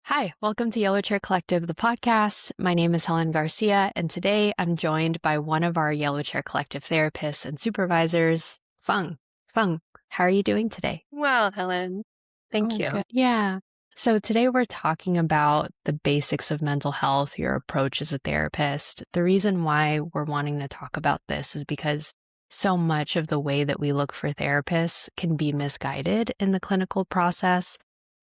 Hi, welcome to Yellow Chair Collective, the podcast. My name is Helen Garcia, and today I'm joined by one of our Yellow Chair Collective therapists and supervisors, Phuong. Phuong, how are you doing today? Well, Helen, thank Oh, you. good. Yeah. So today we're talking about the basics of mental health, your approach as a therapist. The reason why we're wanting to talk about this is because so much of the way that we look for therapists can be misguided in the clinical process.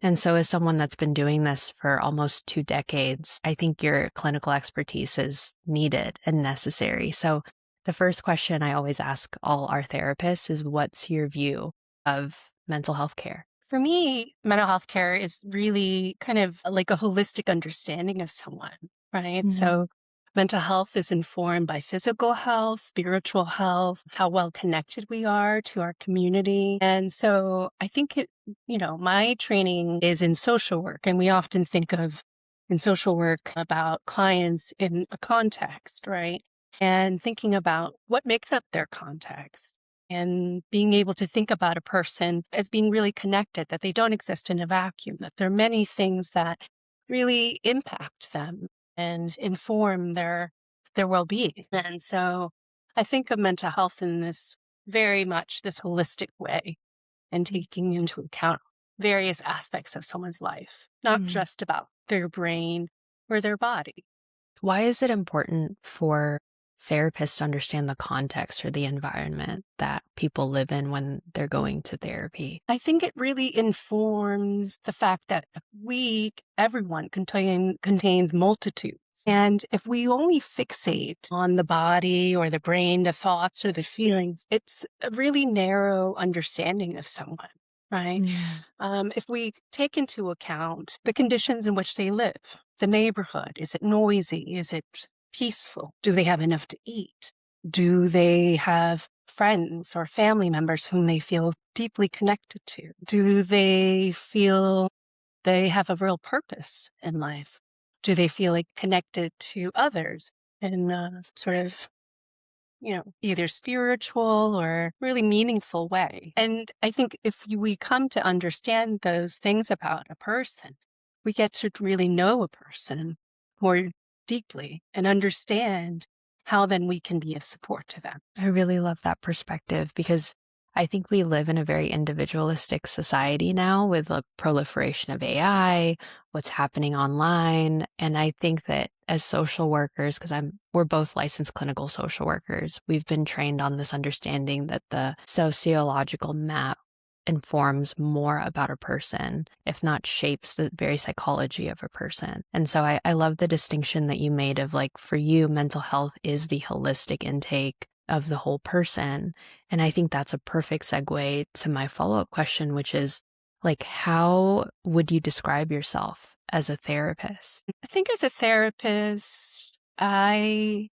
And so, as someone that's been doing this for almost 2 decades, I think your clinical expertise is needed and necessary. So, the first question I always ask all our therapists is, what's your view of mental health care? For me, mental health care is really kind of like a holistic understanding of someone, right? Mhm. So, mental health is informed by physical health, spiritual health, how well connected we are to our community. And so, I think my training is in social work, and we often think of in social work about clients in a context, right? And thinking about what makes up their context and being able to think about a person as being really connected, that they don't exist in a vacuum, that there are many things that really impact them and inform their well-being. And so I think of mental health in this very much this holistic way and taking into account various aspects of someone's life, not Mm. just about their brain or their body. Why is it important for therapists to understand the context or the environment that people live in when they're going to therapy? I think it really informs the fact that everyone contains multitudes. And if we only fixate on the body or the brain, the thoughts or the feelings, it's a really narrow understanding of someone, right? Mm. If we take into account the conditions in which they live, the neighborhood, is it noisy? Is it peaceful? Do they have enough to eat? Do they have friends or family members whom they feel deeply connected to? Do they feel they have a real purpose in life? Do they feel like connected to others in a sort of, either spiritual or really meaningful way? And I think if we come to understand those things about a person, we get to really know a person more deeply and understand how then we can be of support to them. I really love that perspective because I think we live in a very individualistic society now with the proliferation of AI, what's happening online. And I think that as social workers, because we're both licensed clinical social workers, we've been trained on this understanding that the sociological map informs more about a person, if not shapes the very psychology of a person. And so I love the distinction that you made of, like, for you, mental health is the holistic intake of the whole person. And I think that's a perfect segue to my follow-up question, which is, like, how would you describe yourself as a therapist? I think as a therapist, I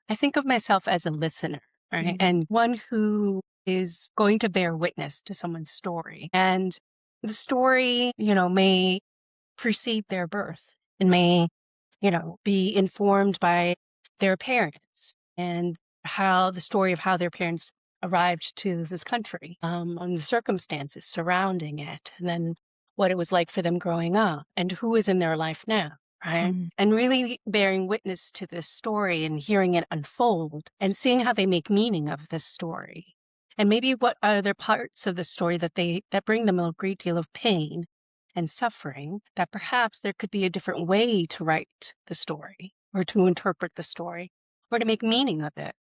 think of myself as a listener, right? Mm. And one who is going to bear witness to someone's story. And the story, may precede their birth and may, be informed by their parents and how the story of how their parents arrived to this country, and the circumstances surrounding it, and then what it was like for them growing up and who is in their life now. Right. Mm. And really bearing witness to this story and hearing it unfold and seeing how they make meaning of this story. And maybe what are there parts of the story that bring them a great deal of pain and suffering, that perhaps there could be a different way to write the story or to interpret the story or to make meaning of it.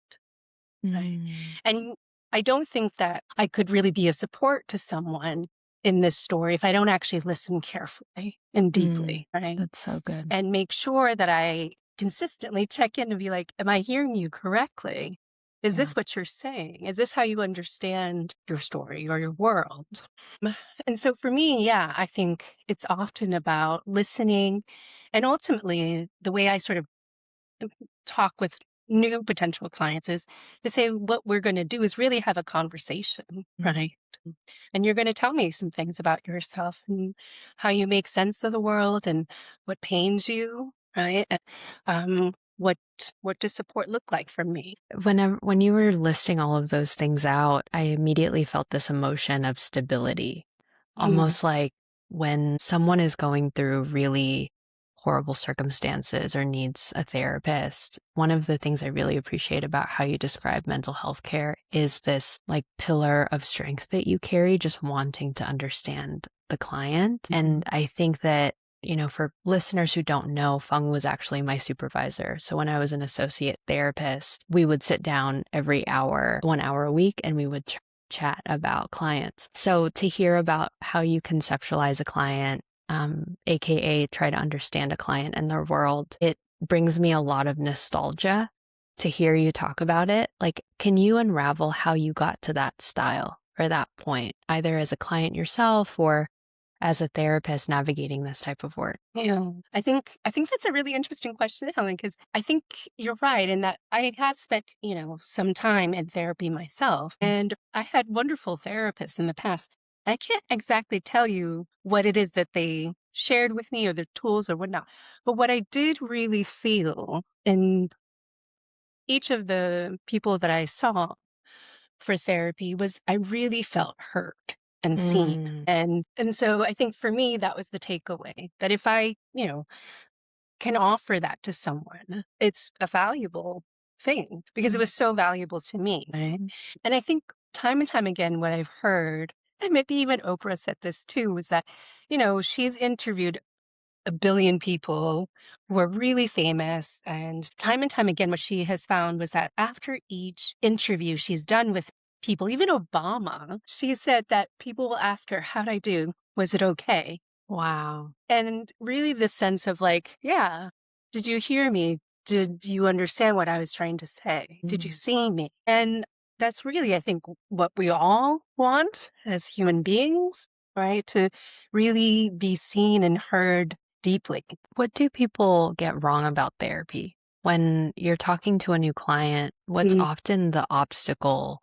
Right. Mm. And I don't think that I could really be a support to someone in this story if I don't actually listen carefully and Mm. deeply, right? That's so good. And make sure that I consistently check in and be like, am I hearing you correctly? Is Yeah. this what you're saying? Is this how you understand your story or your world? And so for me, yeah, I think it's often about listening. And ultimately, the way I sort of talk with new potential clients is to say what we're going to do is really have a conversation, Mm. right? And you're going to tell me some things about yourself and how you make sense of the world and what pains you, right? And, what what does support look like for me? When you were listing all of those things out, I immediately felt this emotion of stability, Mm, almost like when someone is going through really horrible circumstances or needs a therapist, one of the things I really appreciate about how you describe mental health care is this like pillar of strength that you carry, just wanting to understand the client. And I think that, for listeners who don't know, Fung was actually my supervisor. So when I was an associate therapist, we would sit down every hour, 1 hour a week, and we would chat about clients. So to hear about how you conceptualize a client, AKA try to understand a client and their world, it brings me a lot of nostalgia to hear you talk about it. Like, can you unravel how you got to that style or that point, either as a client yourself or as a therapist navigating this type of work? Yeah, I think that's a really interesting question, Helen, because I think you're right in that I have spent, some time in therapy myself, and I had wonderful therapists in the past. I can't exactly tell you what it is that they shared with me or their tools or whatnot, but what I did really feel in each of the people that I saw for therapy was I really felt heard and seen. Mm, And so I think for me that was the takeaway that if I, can offer that to someone, it's a valuable thing because it was so valuable to me. Right. And I think time and time again, what I've heard, and maybe even Oprah said this too, was that, she's interviewed a billion people who are really famous. And time again, what she has found was that after each interview she's done with people, even Obama, she said that people will ask her, how'd I do? Was it okay? wow. And really this sense of like, yeah, did you hear me? Did you understand what I was trying to say? Did you see me? And that's really, I think, what we all want as human beings, right? To really be seen and heard deeply. What do people get wrong about therapy? When you're talking to a new client, what's Mm. often the obstacle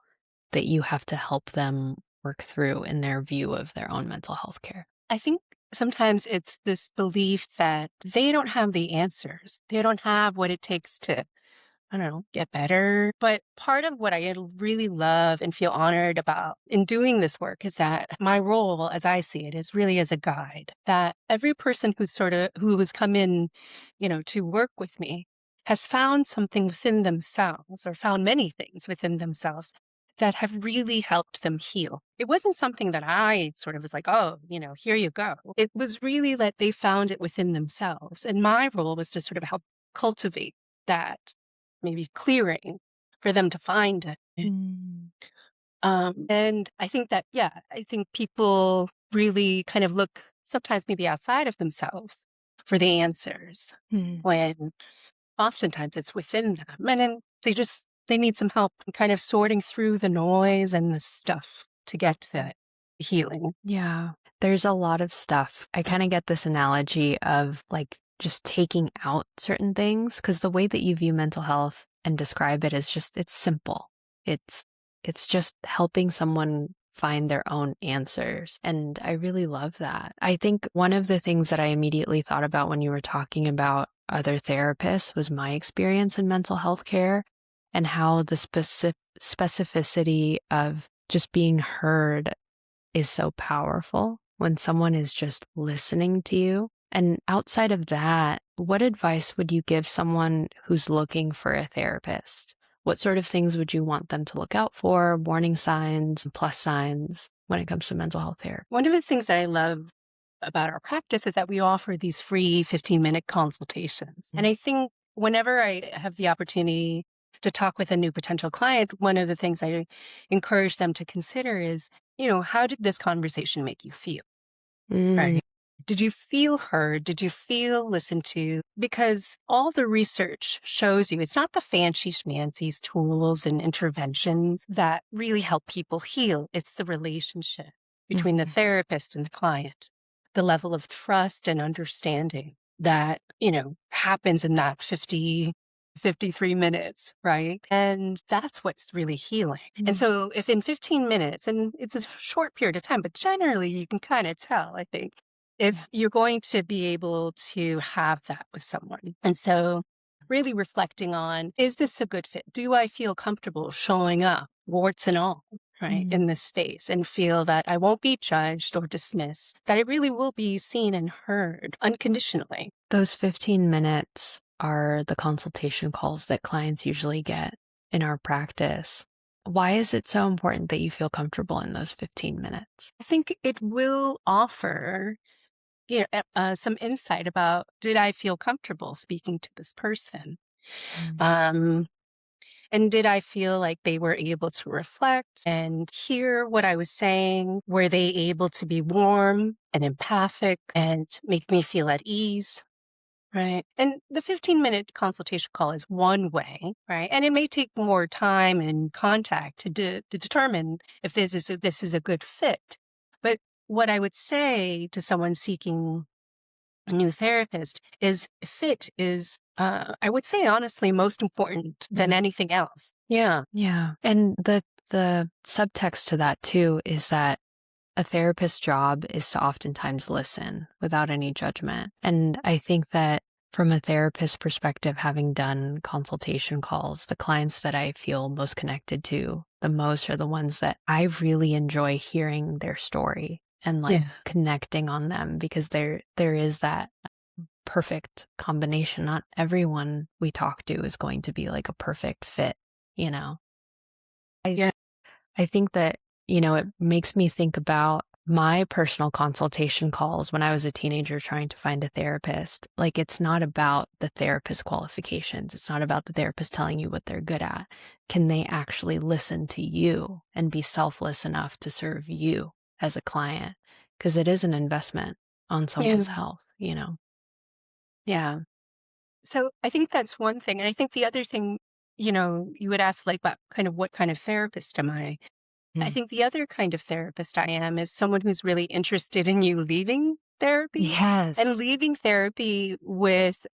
that you have to help them work through in their view of their own mental health care? I think sometimes it's this belief that they don't have the answers. They don't have what it takes to, I don't know, get better. But part of what I really love and feel honored about in doing this work is that my role, as I see it, is really as a guide. That every person who has come in, to work with me has found something within themselves or found many things within themselves that have really helped them heal. It wasn't something that I sort of was like, oh, here you go. It was really that they found it within themselves. And my role was to sort of help cultivate that maybe clearing for them to find it. Mm, And I think that, yeah, I think people really kind of look sometimes maybe outside of themselves for the answers mm. when oftentimes it's within them. And then they need some help in kind of sorting through the noise and the stuff to get to that healing. Yeah, there's a lot of stuff. I kind of get this analogy of like just taking out certain things because the way that you view mental health and describe it is just it's simple. It's it's just helping someone find their own answers. And I really love that. I think one of the things that I immediately thought about when you were talking about other therapists was my experience in mental health care and how the specificity of just being heard is so powerful when someone is just listening to you. And outside of that, what advice would you give someone who's looking for a therapist? What sort of things would you want them to look out for? Warning signs, plus signs when it comes to mental health care? One of the things that I love about our practice is that we offer these free 15-minute consultations. And I think whenever I have the opportunity to talk with a new potential client, one of the things I encourage them to consider is, how did this conversation make you feel? Mm, Right. Did you feel heard? Did you feel listened to? Because all the research shows you it's not the fancy schmancy tools and interventions that really help people heal. It's the relationship between the mhm. therapist and the client, the level of trust and understanding that, happens in that 53 minutes, right? And that's what's really healing. And so if in 15 minutes, and it's a short period of time, but generally you can kind of tell, I think, if you're going to be able to have that with someone. And so really reflecting on, is this a good fit? Do I feel comfortable showing up, warts and all? right, Mhm. in this space and feel that I won't be judged or dismissed, that I really will be seen and heard unconditionally. Those 15 minutes are the consultation calls that clients usually get in our practice. Why is it so important that you feel comfortable in those 15 minutes? I think it will offer some insight about, did I feel comfortable speaking to this person? Mm. Um, and did I feel like they were able to reflect and hear what I was saying? Were they able to be warm and empathic and make me feel at ease? Right. And the 15-minute consultation call is one way, right? And it may take more time and contact to determine if this is a good fit. But what I would say to someone seeking a new therapist is fit is, I would say, honestly, most important than Mhm. anything else. Yeah. Yeah. And the subtext to that too is that a therapist's job is to oftentimes listen without any judgment. And I think that from a therapist perspective, having done consultation calls, the clients that I feel most connected to the most are the ones that I really enjoy hearing their story and like Yeah. connecting on them because there is that perfect combination. Not everyone we talk to is going to be like a perfect fit, you know. I Yeah. I think that, it makes me think about my personal consultation calls when I was a teenager trying to find a therapist. Like, it's not about the therapist qualifications. It's not about the therapist telling you what they're good at. Can they actually listen to you and be selfless enough to serve you as a client? Because it is an investment on Yeah. someone's health. Yeah. So I think that's one thing. And I think the other thing, you would ask, like, about kind of what kind of therapist am I? I Mm. think the other kind of therapist I am is someone who's really interested in you leaving therapy and Yes. leaving therapy with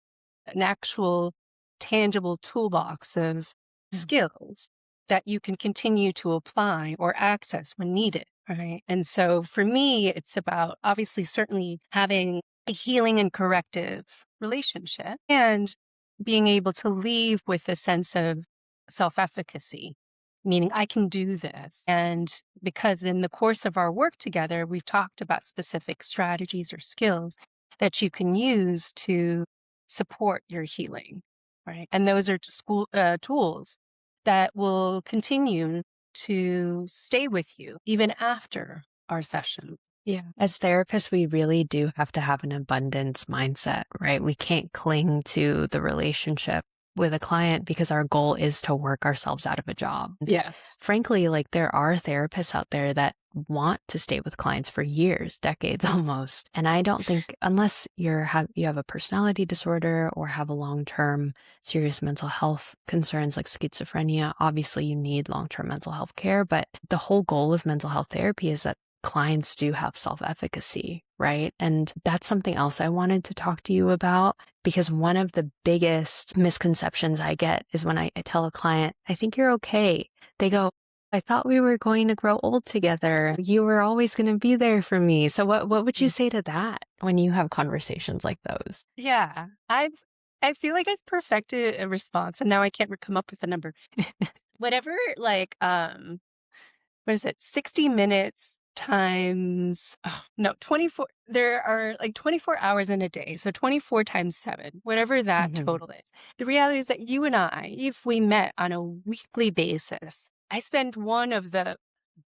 an actual tangible toolbox of Mm. skills that you can continue to apply or access when needed. Right. And so for me, it's about obviously certainly having a healing and corrective relationship and being able to leave with a sense of self efficacy, meaning I can do this. And because in the course of our work together, we've talked about specific strategies or skills that you can use to support your healing, right? And those are tools that will continue to stay with you even after our session. Yeah. As therapists, we really do have to have an abundance mindset, right? We can't cling to the relationship with a client because our goal is to work ourselves out of a job. And Yes. frankly, like there are therapists out there that want to stay with clients for years, decades almost. And I don't think unless you have a personality disorder or have a long-term serious mental health concerns like schizophrenia, obviously you need long-term mental health care, but the whole goal of mental health therapy is that clients do have self-efficacy, right? And that's something else I wanted to talk to you about because one of the biggest misconceptions I get is when I tell a client, I think you're okay. They go, I thought we were going to grow old together. You were always going to be there for me. So what would you Mm. say to that when you have conversations like those? Yeah. I feel like I've perfected a response and now I can't come up with a number. Whatever, like, what is it? 60 minutes times, oh, no, 24. There are like 24 hours in a day. So 24 times 7, whatever that Mhm. total is. The reality is that you and I, if we met on a weekly basis, I spend one of the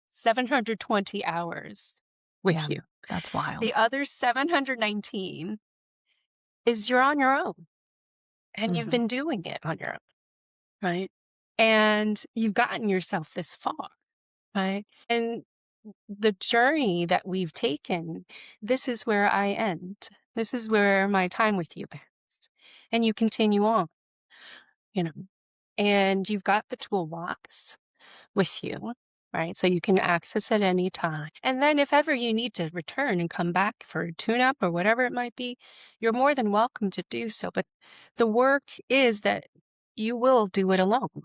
720 hours Yeah, with you. that's The wild. other 719 is you're on your own and you've Mhm. been doing it on your own, right? And you've gotten yourself this far, right? And the journey that we've taken, this is where I end. This is where my time with you ends. And you continue on, you know, and you've got the toolbox with you, right? So you can access at any time. And then if ever you need to return and come back for a tune up or whatever it might be, you're more than welcome to do so. But the work is that you will do it alone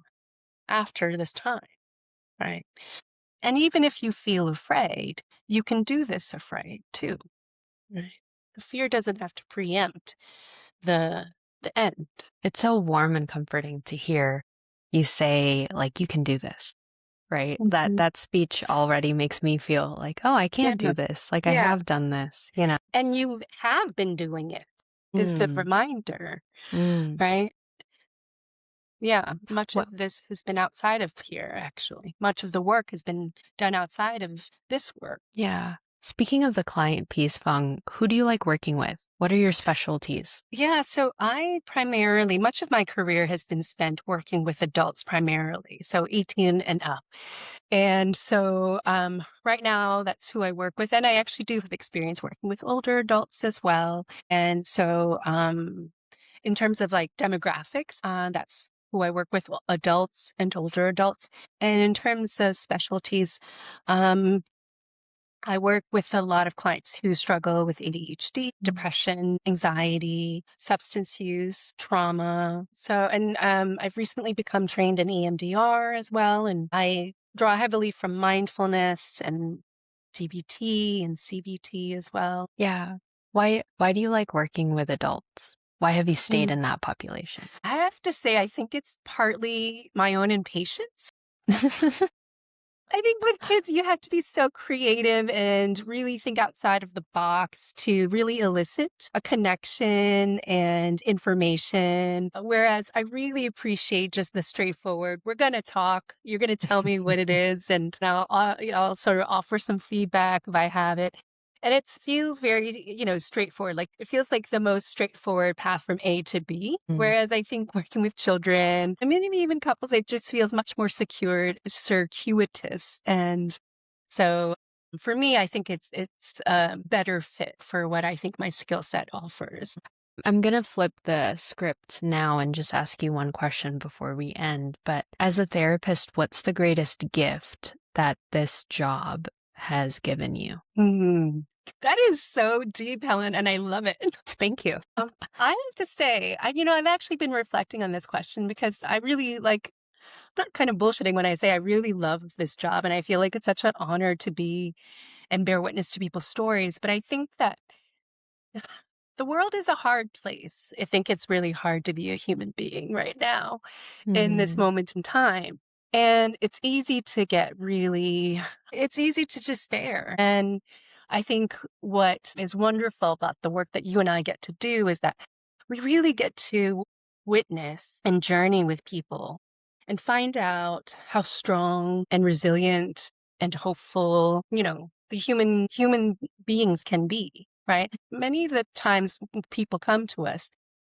after this time, right? And even if you feel afraid, you can do this afraid too. Right. The fear doesn't have to preempt the the end. It's so warm and comforting to hear you say, like, you can do this. right? That Mhm. that speech already makes me feel like, "Oh, I Yeah, can do this. Like I yeah. have done this," you know? And you have been doing it is the Mm, reminder, mm. right? Yeah, much What of this has been outside of here, actually. Much of the work has been done outside of this work. Yeah. Speaking of the client piece, Fung, who do you like working with? What are your specialties? Yeah, so I primarily, much of my career has been spent working with adults primarily, so 18 and up. And so right now, that's who I work with. And I actually do have experience working with older adults as well. And so in terms of like demographics, that's who I work with, adults and older adults. And in terms of specialties, um, I work with a lot of clients who struggle with ADHD, Mm. depression, anxiety, substance use, trauma. And I've recently become trained in EMDR as well. And I draw heavily from mindfulness and DBT and CBT as well. Yeah. Why do you like working with adults? Why have you stayed Mm. in that population? I have to say, I think it's partly my own impatience. I think with kids, you have to be so creative and really think outside of the box to really elicit a connection and information. Whereas I really appreciate just the straightforward, we're going to talk, you're going to tell me what it is, and I'll sort of offer some feedback if I have it. And it feels very, straightforward. Like it feels like the most straightforward path from A to B. Mm. Whereas I think working with children, I mean, maybe even couples, it just feels much more secured, circuitous. And so for me, I think it's a better fit for what I think my skill set offers. I'm gonna flip the script now and just ask you one question before we end. But as a therapist, what's the greatest gift that this job has given you? Hmm. That is so deep, Helen, and I love it. Thank you. I have to say, I've actually been reflecting on this question because I really like, I'm not kind of bullshitting when I say I really love this job and I feel like it's such an honor to be and bear witness to people's stories. But I think that the world is a hard place. I think it's really hard to be a human being right now in this Mm, moment in time. And it's easy to despair. And I think what is wonderful about the work that you and I get to do is that we really get to witness and journey with people and find out how strong and resilient and hopeful, the human beings can be, right? Many of the times when people come to us,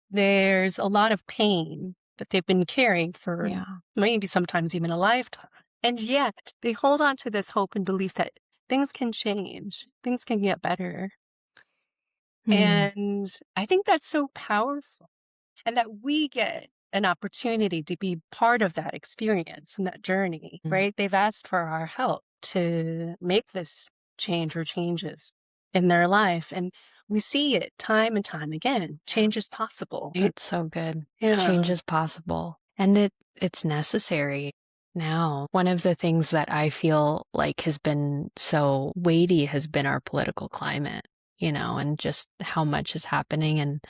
there's a lot of pain that they've been carrying for yeah. maybe sometimes even a lifetime. And yet they hold on to this hope and belief that things can change, things can get better. Mm, And I think that's so powerful, and that we get an opportunity to be part of that experience and that journey, mm, right? They've asked for our help to make this change or changes in their life. And we see it time and time again. yeah. Change is possible. That's so good. Change Yeah. is possible. And it's necessary now. One of the things that I feel like has been so weighty has been our political climate, and just how much is happening. And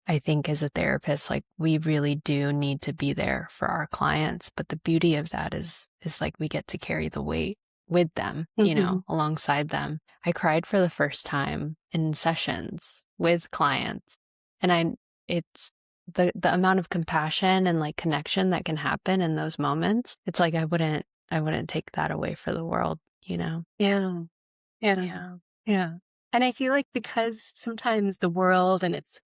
I think as a therapist, like we really do need to be there for our clients. But the beauty of that is like we get to carry the weight with them, Hmm. alongside them. I cried for the first time in sessions with clients. And it's the amount of compassion and like connection that can happen in those moments. It's like I wouldn't take that away for the world. Yeah. Yeah. Yeah. Yeah. And I feel like because sometimes the world and its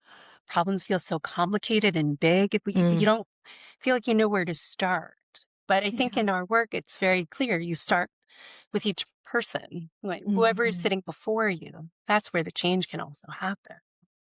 problems feel so complicated and big, if you Mm, don't feel like you know where to start. But I think yeah. in our work, it's very clear. You start with each person, like whoever is Mhm. sitting before you. That's where the change can also happen.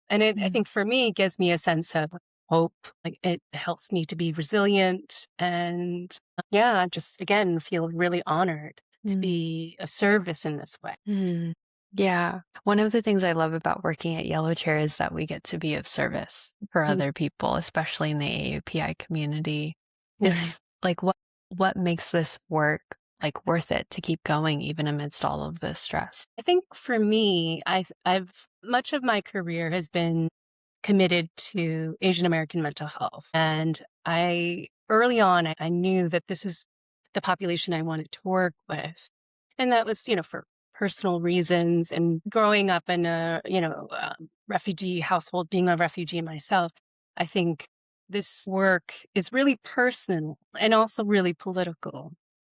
And I Mm, think for me, it gives me a sense of hope. Like it helps me to be resilient and yeah, just again, feel really honored to mm. be of service in this way. Mm, yeah. One of the things I love about working at Yellow Chair is that we get to be of service for Mm, other people, especially in the AAPI community. right. Is like what makes this work like worth it to keep going even amidst all of this stress? I think for me, I've much of my career has been committed to Asian American mental health. And I early on I knew that the population I wanted to work with. And that was, for personal reasons and growing up in a, refugee household, being a refugee myself, I think this work is really personal and also really political,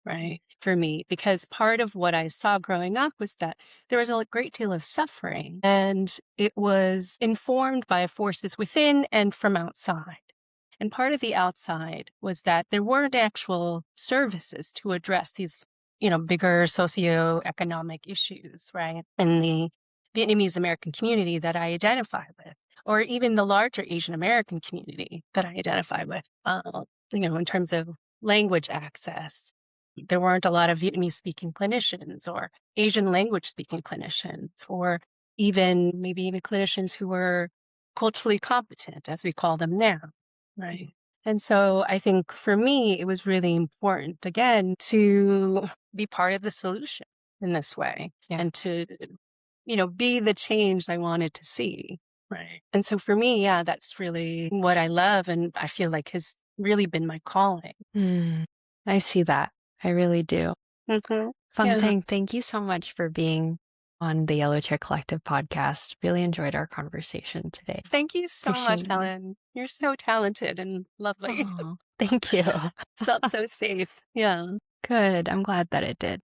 right? For me, because part of what I saw growing up was that there was a great deal of suffering and it was informed by forces within and from outside. And part of the outside was that there weren't actual services to address these, bigger socioeconomic issues, right? In the Vietnamese American community that I identify with, or even the larger Asian American community that I identify with, in terms of language access. There weren't a lot of Vietnamese speaking clinicians or Asian language speaking clinicians, or maybe even clinicians who were culturally competent, as we call them now. Right. And so I think for me, it was really important, again, to be part of the solution in this way and to, be the change I wanted to see. Right. And so for me, yeah, that's really what I love and I feel like has really been my calling. I see that. I really do. Mm-hmm. Phuong Yeah. Tang, thank you so much for being on the Yellow Chair Collective podcast. Really enjoyed our conversation today. Thank you so much, Appreciate you. Helen. You're so talented and lovely. Oh, thank you. Felt so safe. Yeah. Good. I'm glad that it did.